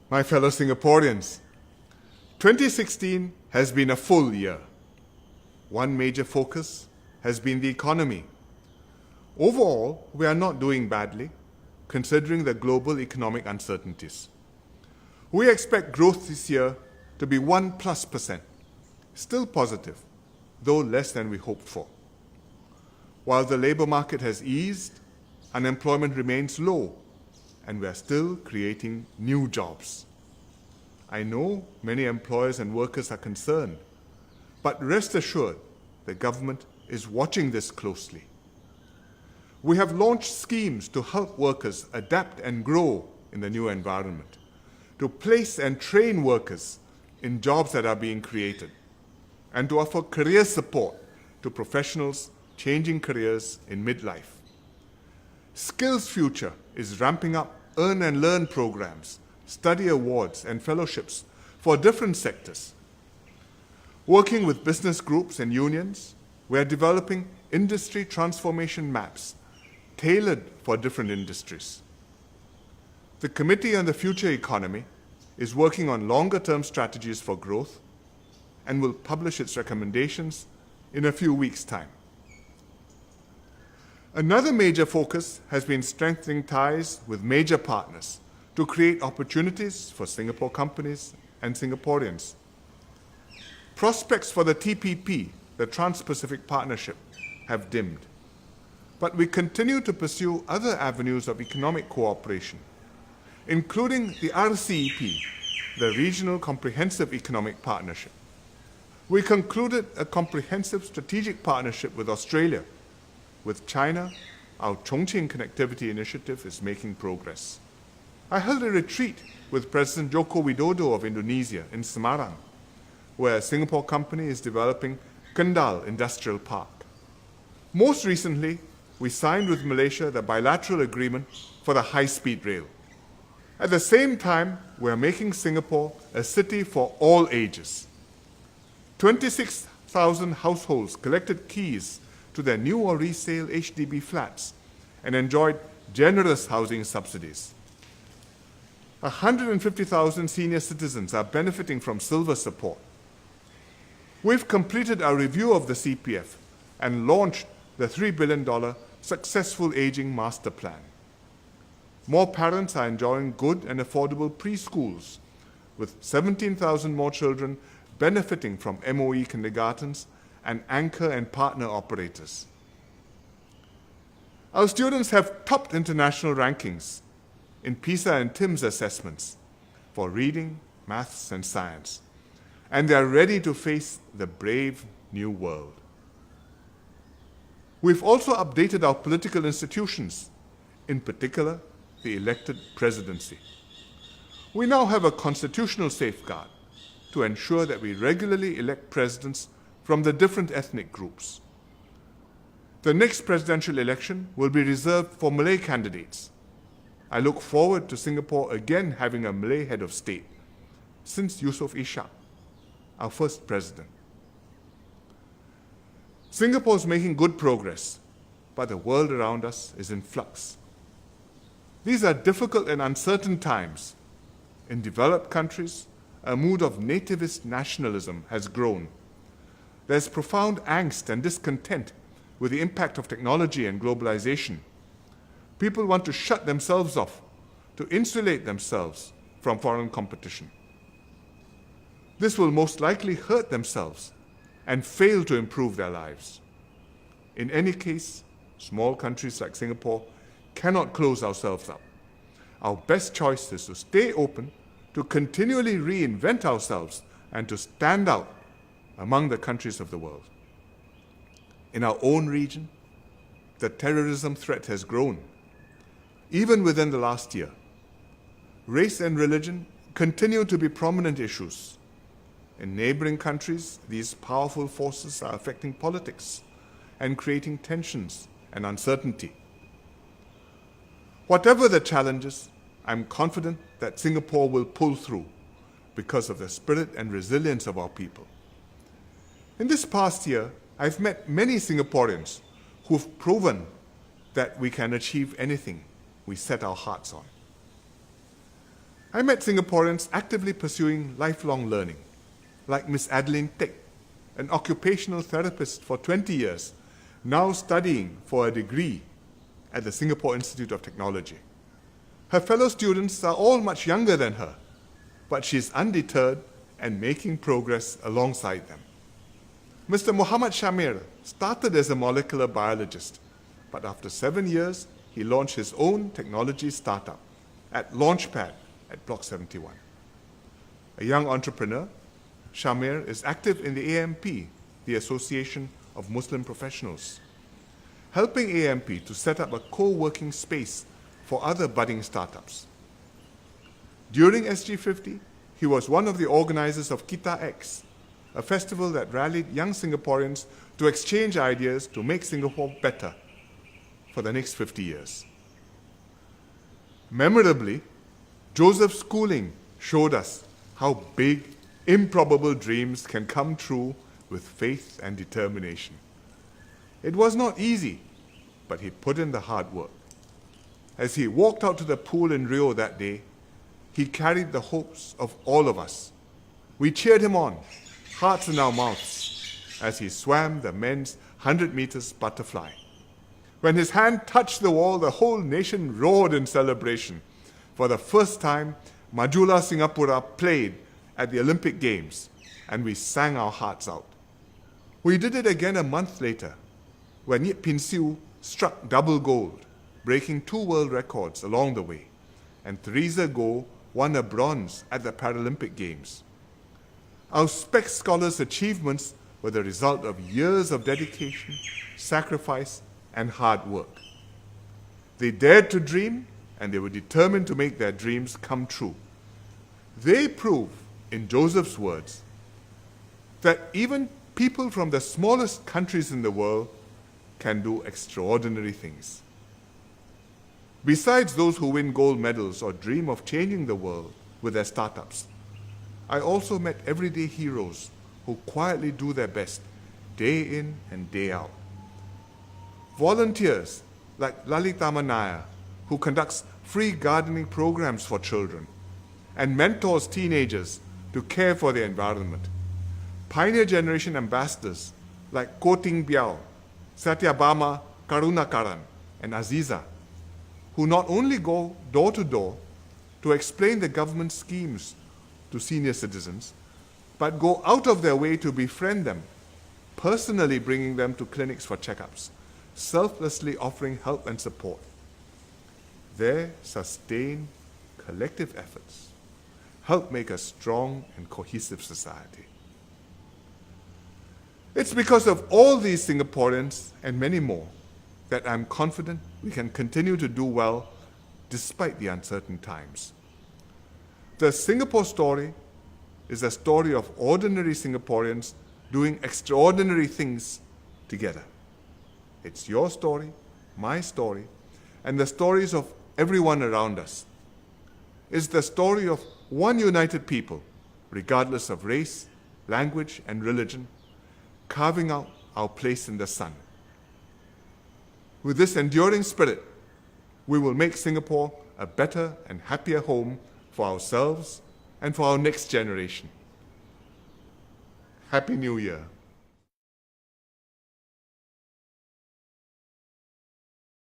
My fellow Singaporeans, 2016 has been a full year. One major focus has been the economy. Overall, we are not doing badly, considering the global economic uncertainties. We expect growth this year to be 1+%, still positive, though less than we hoped for. While the labor market has eased, unemployment remains low, and we are still creating new jobs. I know many employers and workers are concerned, but rest assured, the government is watching this closely. We have launched schemes to help workers adapt and grow in the new environment, to place and train workers in jobs that are being created, and to offer career support to professionals changing careers in midlife. Skills Future is ramping up earn and learn programs, study awards, and fellowships for different sectors. Working with business groups and unions, we are developing industry transformation maps tailored for different industries. The Committee on the Future Economy is working on longer-term strategies for growth and will publish its recommendations in a few weeks' time. Another major focus has been strengthening ties with major partners to create opportunities for Singapore companies and Singaporeans. Prospects for the TPP, the Trans-Pacific Partnership, have dimmed, but we continue to pursue other avenues of economic cooperation, including the RCEP, the Regional Comprehensive Economic Partnership. We concluded a comprehensive strategic partnership with Australia. With China, our Chongqing Connectivity Initiative is making progress. I held a retreat with President Joko Widodo of Indonesia in Semarang, where a Singapore company is developing Kendal Industrial Park. Most recently, we signed with Malaysia the bilateral agreement for the high-speed rail. At the same time, we are making Singapore a city for all ages. 26,000 households collected keys to their new or resale HDB flats and enjoyed generous housing subsidies. 150,000 senior citizens are benefiting from silver support. We've completed our review of the CPF and launched the $3 billion Successful Aging Master Plan. More parents are enjoying good and affordable preschools, with 17,000 more children benefiting from MOE kindergartens and anchor and partner operators. Our students have topped international rankings in PISA and TIMSS assessments for reading, maths, and science, and they are ready to face the brave new world. We've also updated our political institutions, in particular, the elected presidency. We now have a constitutional safeguard to ensure that we regularly elect presidents from the different ethnic groups. The next presidential election will be reserved for Malay candidates. I look forward to Singapore again having a Malay head of state since Yusof Ishak, our first president. Singapore is making good progress, but the world around us is in flux. These are difficult and uncertain times. In developed countries, a mood of nativist nationalism has grown. There's profound angst and discontent with the impact of technology and globalization. People want to shut themselves off, to insulate themselves from foreign competition. This will most likely hurt themselves and fail to improve their lives. In any case, small countries like Singapore cannot close ourselves up. Our best choice is to stay open, to continually reinvent ourselves, and to stand out among the countries of the world. In our own region, the terrorism threat has grown. Even within the last year, race and religion continue to be prominent issues. In neighboring countries, these powerful forces are affecting politics and creating tensions and uncertainty. Whatever the challenges, I'm confident that Singapore will pull through because of the spirit and resilience of our people. In this past year, I've met many Singaporeans who've proven that we can achieve anything we set our hearts on. I met Singaporeans actively pursuing lifelong learning, like Miss Adeline Teck, an occupational therapist for 20 years, now studying for a degree at the Singapore Institute of Technology. Her fellow students are all much younger than her, but she is undeterred and making progress alongside them. Mr. Muhammad Shamir started as a molecular biologist, but after 7 years, he launched his own technology startup at Launchpad at Block 71. A young entrepreneur, Shamir is active in the AMP, the Association of Muslim Professionals, helping AMP to set up a co-working space for other budding startups. During SG50, he was one of the organizers of Kita X, a festival that rallied young Singaporeans to exchange ideas to make Singapore better for the next 50 years. Memorably, Joseph's schooling showed us how big, improbable dreams can come true with faith and determination. It was not easy, but he put in the hard work. As he walked out to the pool in Rio that day, he carried the hopes of all of us. We cheered him on, hearts in our mouths, as he swam the men's 100 meters butterfly. When his hand touched the wall, the whole nation roared in celebration. For the first time, Majulah Singapura played at the Olympic Games, and we sang our hearts out. We did it again a month later, when Yip Pin Siu struck double gold, breaking 2 world records along the way, and Theresa Goh won a bronze at the Paralympic Games. Our SPEC scholars' achievements were the result of years of dedication, sacrifice, and hard work. They dared to dream, and they were determined to make their dreams come true. They prove, in Joseph's words, that even people from the smallest countries in the world can do extraordinary things. Besides those who win gold medals or dream of changing the world with their startups, I also met everyday heroes who quietly do their best day in and day out. Volunteers like Lalita Manaya, who conducts free gardening programs for children and mentors teenagers to care for the environment. Pioneer generation ambassadors like Ko Ting Biao, Satyabama Karunakaran, and Aziza, who not only go door to door to explain the government schemes to senior citizens, but go out of their way to befriend them, personally bringing them to clinics for checkups, selflessly offering help and support. Their sustained collective efforts help make a strong and cohesive society. It's because of all these Singaporeans and many more that I'm confident we can continue to do well despite the uncertain times. The Singapore story is a story of ordinary Singaporeans doing extraordinary things together. It's your story, my story, and the stories of everyone around us. It's the story of one united people, regardless of race, language, and religion, carving out our place in the sun. With this enduring spirit, we will make Singapore a better and happier home for ourselves and for our next generation. Happy New Year.